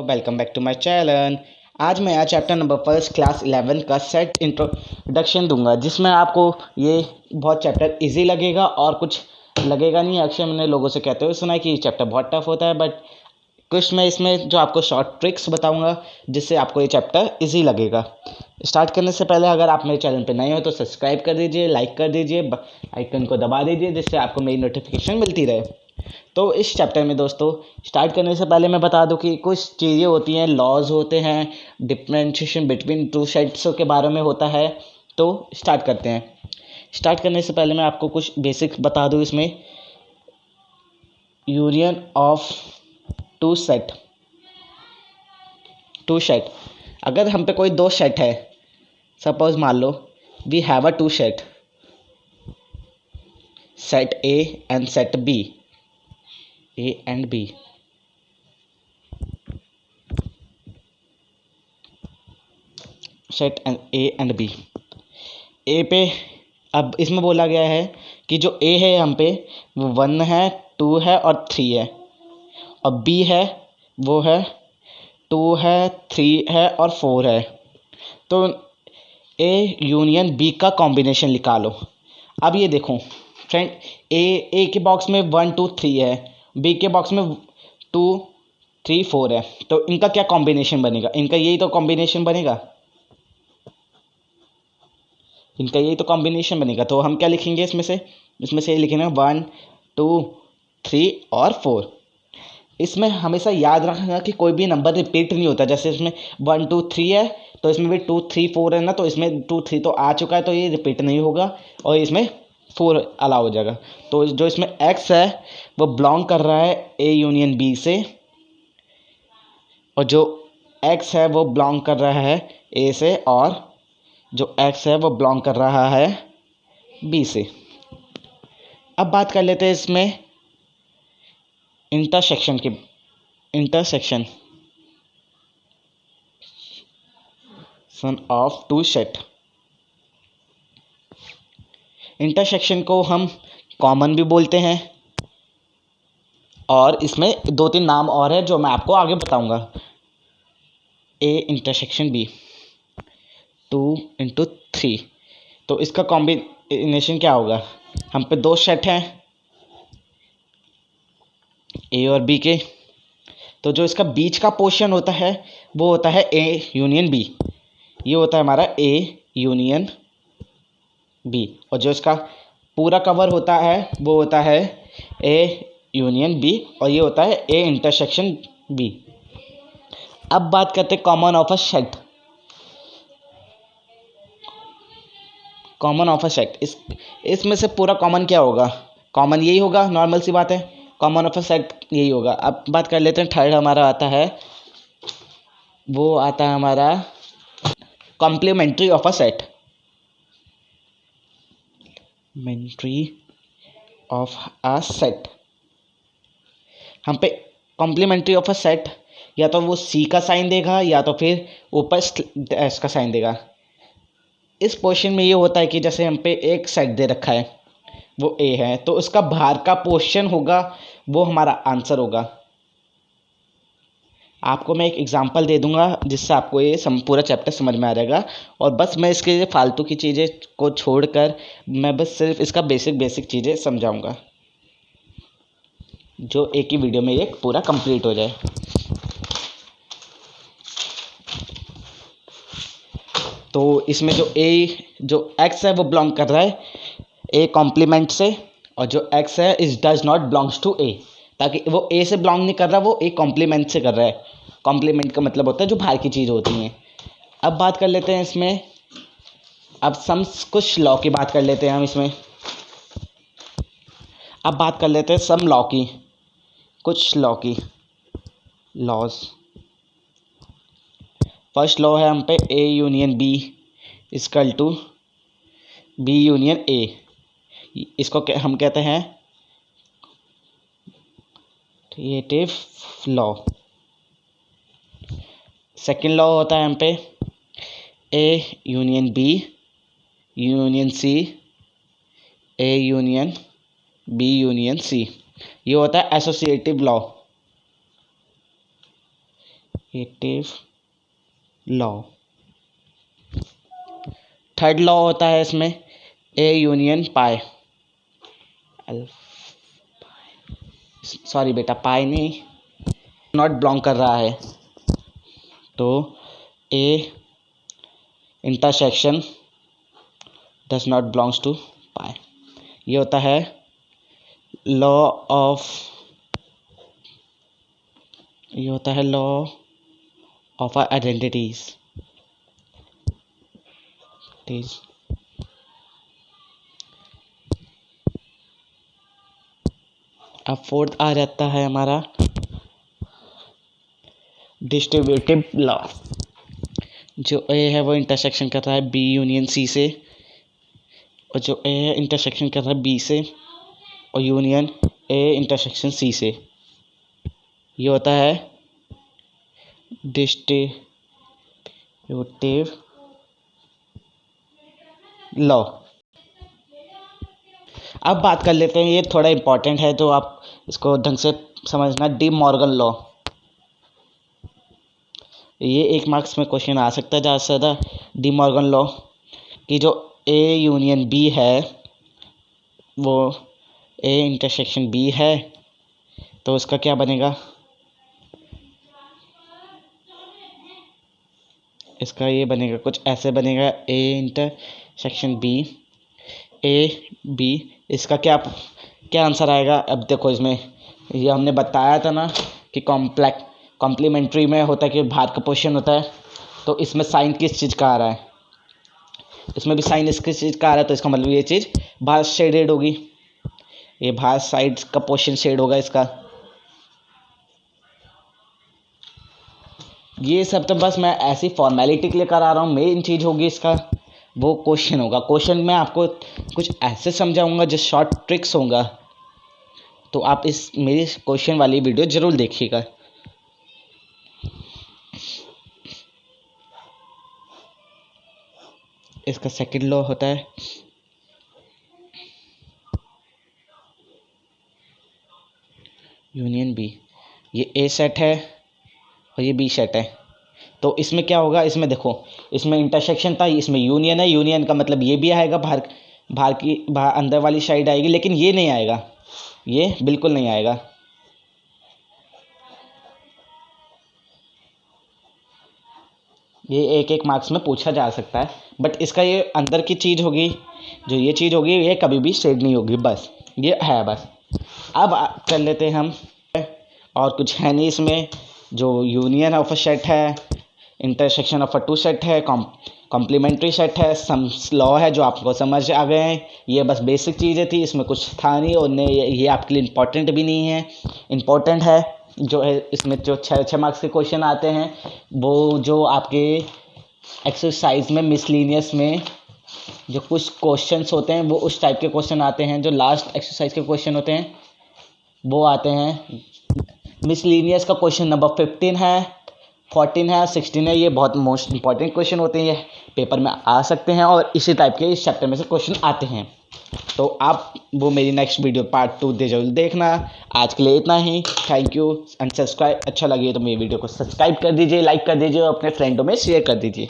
Welcome back to my channel. आज मैं यहाँ चैप्टर नंबर फर्स्ट क्लास 11 का सेट इंट्रोडक्शन दूंगा, जिसमें आपको ये बहुत चैप्टर इजी लगेगा और कुछ लगेगा नहीं। अक्सर मैंने लोगों से कहते हुए सुना है कि ये चैप्टर बहुत टफ होता है, बट कुछ मैं इसमें जो आपको शॉर्ट ट्रिक्स बताऊंगा जिससे आपको ये चैप्टर इजी लगेगा। स्टार्ट करने से पहले अगर आप मेरे चैनल पर नए हो तो सब्सक्राइब कर दीजिए, लाइक कर दीजिए, आइकन को दबा दीजिए जिससे आपको मेरी नोटिफिकेशन मिलती रहे। तो इस चैप्टर में दोस्तों स्टार्ट करने से पहले मैं बता दूं कि कुछ चीज़ें होती हैं, लॉज होते हैं, डिफरेंशिएशन बिटवीन टू सेट्स के बारे में होता है। तो स्टार्ट करते हैं। स्टार्ट करने से पहले मैं आपको कुछ बेसिक्स बता दूं। इसमें यूनियन ऑफ टू सेट अगर हम पे कोई दो सेट है, सपोज मान लो we have a two set A and set B, A and B. Set A and B। A पे अब इसमें बोला गया है कि जो A है हम पे वो 1 है, 2 है और 3 है, और B है वो है 2 है, 3 है और 4 है। तो A यूनियन B का कॉम्बिनेशन निकालो। अब ये देखो फ्रेंड, ए के बॉक्स में 1 2 3 है, बी के बॉक्स में 2 3 4 है। तो इनका क्या कॉम्बिनेशन बनेगा? इनका यही तो कॉम्बिनेशन बनेगा, तो हम क्या लिखेंगे इसमें से लिखेंगे 1 2 3 और 4। इसमें हमेशा याद रखना कि कोई भी नंबर रिपीट नहीं होता। जैसे इसमें 1 2 3 है तो इसमें भी 2 3 4 है ना, तो इसमें 2 3 तो आ चुका है, तो ये रिपीट नहीं होगा और इसमें 4 अलाउ हो जाएगा। तो जो इसमें x है वो बिलोंग कर रहा है A यूनियन B से, और जो x है वो बिलोंग कर रहा है A से, और जो x है वो बिलोंग कर रहा है B से। अब बात कर लेते हैं इसमें intersection of two set. Intersection को हम कॉमन भी बोलते हैं, और इसमें 2-3 नाम और है जो मैं आपको आगे बताऊंगा। A intersection B 2 into 3। तो इसका कॉम्बिनेशन क्या होगा? हम पे दो सेट हैं A और B के, तो जो इसका बीच का पोर्शन होता है वो होता है A यूनियन B। ये होता है हमारा A यूनियन B, और जो इसका पूरा कवर होता है वो होता है A यूनियन B, और ये होता है A इंटरसेक्शन B। अब बात करते हैं कॉमन ऑफ अ सेट। इसमें से पूरा कॉमन क्या होगा? कॉमन यही होगा, नॉर्मल सी बात है, कॉमन ऑफ अ सेट यही होगा। अब बात कर लेते हैं थर्ड हमारा आता है, वो आता है हमारा कॉम्प्लीमेंट्री ऑफ अ सेट। हम पे कॉम्प्लीमेंट्री ऑफ अ सेट या तो वो C का साइन देगा या तो फिर ऊपर S का साइन देगा। इस पोर्शन में ये होता है कि जैसे हम पे एक सेट दे रखा है वो A है, तो उसका बाहर का पोर्शन होगा वो हमारा आंसर होगा। आपको मैं एक एग्जांपल दे दूंगा जिससे आपको ये पूरा चैप्टर समझ में आ जाएगा, और बस मैं इसके फालतू की चीज़ें को छोड़कर मैं बस सिर्फ इसका बेसिक चीज़ें समझाऊंगा, जो एक ही वीडियो में ये पूरा कंप्लीट हो जाए। तो इसमें जो x है वो बिलोंग कर रहा है A कॉम्प्लीमेंट से, और जो x है is does not belongs to A, ताकि वो A से बिलोंग नहीं कर रहा, वो A कॉम्प्लीमेंट से कर रहा है। कॉम्प्लीमेंट का मतलब होता है जो बाहर की चीज़ होती हैं। अब बात कर लेते हैं इसमें, अब कुछ लॉ की बात कर लेते हैं हम इसमें। अब बात कर लेते हैं सम लॉ की, कुछ लॉज। फर्स्ट लॉ है हम पे A union B equal to B union A। इसको हम कहते हैं क्रिएटिव लॉ। सेकेंड लॉ होता है हम पे A union B union C, A union B union C। ये होता है associative law. Law. Third law होता है इसमें ए यूनियन पाई। सॉरी बेटा, पाई नहीं, नॉट बिलोंग कर रहा है, तो A intersection does not belongs to pi. ये होता है लॉ ऑफ आइडेंटिटीज। अब फोर्थ आ जाता है हमारा डिस्ट्रीब्यूटिव लॉ। जो ए है वो इंटरसेक्शन कर रहा है बी यूनियन सी से, और जो ए है इंटरसेक्शन कर रहा है बी से, और यूनियन ए इंटरसेक्शन सी से। ये होता है डिस्ट्रीब्यूटिव लॉ। अब बात कर लेते हैं, ये थोड़ा इम्पोर्टेंट है तो आप इसको ढंग से समझना, डी मॉर्गन लॉ। ये 1 मार्क्स में क्वेश्चन आ सकता है ज़्यादा से ज़्यादा। डी मॉर्गन लॉ कि जो ए यूनियन बी है वो ए इंटरसेक्शन बी है, तो उसका क्या बनेगा, इसका ये बनेगा, कुछ ऐसे बनेगा, A intersection B, A B. इसका क्या आंसर आएगा। अब देखो इसमें ये हमने बताया था ना कि कॉम्प्लीमेंट्री में होता है कि बाहर का पोर्शन होता है, तो इसमें साइन किस चीज़ का आ रहा है, इसमें भी साइन किस चीज़ का आ रहा है, तो इसका मतलब ये चीज़ बाहर शेडेड होगी, ये बाहर साइड का पोर्शन शेड होगा इसका। ये सब तो बस मैं ऐसी फॉर्मेलिटी के लिए करा रहा हूँ, मेन चीज़ होगी इसका वो क्वेश्चन होगा। क्वेश्चन में आपको कुछ ऐसे समझाऊंगा जो शॉर्ट ट्रिक्स होगा, तो आप इस मेरी क्वेश्चन वाली वीडियो ज़रूर देखिएगा। इसका सेकंड लॉ होता है यूनियन बी। ये ए सेट है और ये बी सेट है, तो इसमें क्या होगा, इसमें देखो इसमें इंटरसेक्शन था, इसमें यूनियन है, यूनियन का मतलब ये भी आएगा, बाहर अंदर वाली साइड आएगी, लेकिन ये नहीं आएगा, ये बिल्कुल नहीं आएगा। ये 1 मार्क्स में पूछा जा सकता है, बट इसका ये अंदर की चीज़ होगी, जो ये चीज़ होगी ये कभी भी शेड नहीं होगी, बस ये है बस। अब कर लेते हैं हम, और कुछ है नहीं इसमें। जो यूनियन ऑफ अ सेट है, intersection of a two set है, कॉम्प्लीमेंट्री सेट है, सम लॉ है जो आपको समझ आ गए हैं। ये बस बेसिक चीज़ें थी, इसमें कुछ था नहीं, और ये आपके लिए इम्पोर्टेंट भी नहीं है। इम्पोर्टेंट है जो है इसमें जो 6 मार्क्स के क्वेश्चन आते हैं, वो जो आपके एक्सरसाइज में मिसलिनियस में जो कुछ क्वेश्चंस होते हैं वो उस टाइप के क्वेश्चन आते हैं। जो लास्ट एक्सरसाइज के क्वेश्चन होते हैं वो आते हैं। मिसलिनियस का क्वेश्चन नंबर 15 है, 14 है, 16 है। ये बहुत मोस्ट इंपॉर्टेंट क्वेश्चन होते हैं, ये पेपर में आ सकते हैं, और इसी टाइप के इस चैप्टर में से क्वेश्चन आते हैं। तो आप वो मेरी नेक्स्ट वीडियो पार्ट 2 जरूर देखना। आज के लिए इतना ही, थैंक यू एंड सब्सक्राइब। अच्छा लगे तो मेरी वीडियो को सब्सक्राइब कर दीजिए, लाइक कर दीजिए और अपने फ्रेंडों में शेयर कर दीजिए।